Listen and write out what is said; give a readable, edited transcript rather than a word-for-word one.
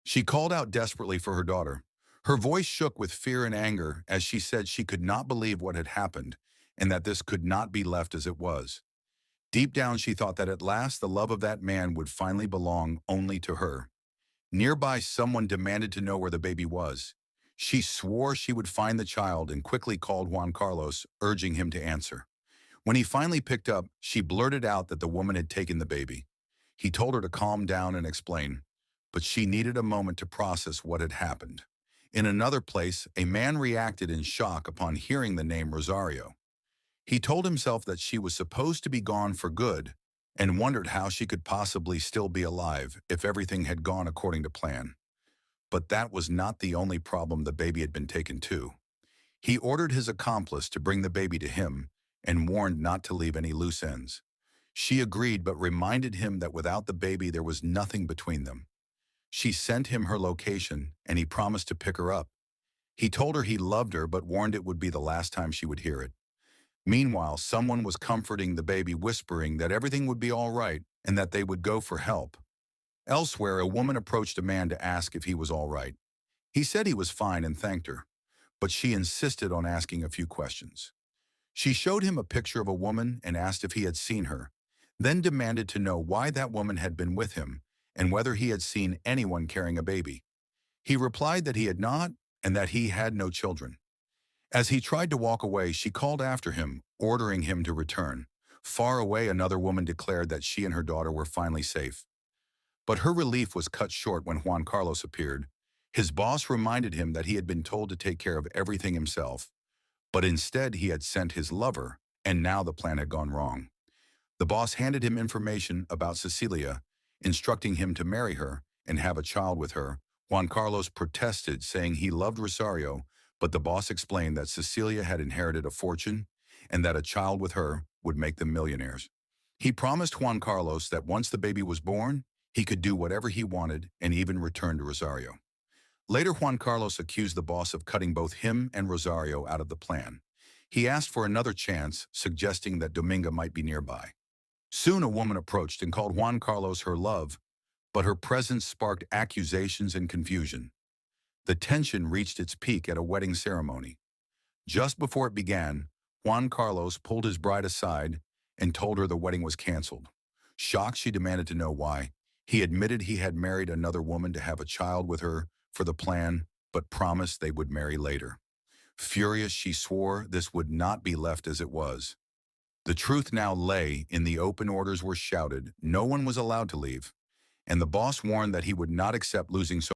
She called out desperately for her daughter. Her voice shook with fear and anger as she said she could not believe what had happened and that this could not be left as it was. Deep down, she thought that at last the love of that man would finally belong only to her. Nearby, someone demanded to know where the baby was. She swore she would find the child and quickly called Juan Carlos, urging him to answer. When he finally picked up, she blurted out that the woman had taken the baby. He told her to calm down and explain, but she needed a moment to process what had happened. In another place, a man reacted in shock upon hearing the name Rosario. He told himself that she was supposed to be gone for good and wondered how she could possibly still be alive if everything had gone according to plan. But that was not the only problem the baby had been taken to. He ordered his accomplice to bring the baby to him and warned not to leave any loose ends. She agreed but reminded him that without the baby there was nothing between them. She sent him her location and he promised to pick her up. He told her he loved her but warned it would be the last time she would hear it. Meanwhile, someone was comforting the baby, whispering that everything would be all right and that they would go for help. Elsewhere, a woman approached a man to ask if he was all right. He said he was fine and thanked her, but she insisted on asking a few questions. She showed him a picture of a woman and asked if he had seen her, then demanded to know why that woman had been with him and whether he had seen anyone carrying a baby. He replied that he had not and that he had no children. As he tried to walk away, she called after him, ordering him to return. Far away, another woman declared that she and her daughter were finally safe. But her relief was cut short when Juan Carlos appeared. His boss reminded him that he had been told to take care of everything himself, but instead he had sent his lover, and now the plan had gone wrong. The boss handed him information about Cecilia, instructing him to marry her and have a child with her. Juan Carlos protested, saying he loved Rosario, but the boss explained that Cecilia had inherited a fortune and that a child with her would make them millionaires. He promised Juan Carlos that once the baby was born, he could do whatever he wanted and even return to Rosario. Later, Juan Carlos accused the boss of cutting both him and Rosario out of the plan. He asked for another chance, suggesting that Dominga might be nearby. Soon a woman approached and called Juan Carlos her love, but her presence sparked accusations and confusion. The tension reached its peak at a wedding ceremony. Just before it began, Juan Carlos pulled his bride aside and told her the wedding was canceled. Shocked, she demanded to know why. He admitted he had married another woman to have a child with her for the plan, but promised they would marry later. Furious, she swore this would not be left as it was. The truth now lay in the open. Orders were shouted, no one was allowed to leave, and the boss warned that he would not accept losing so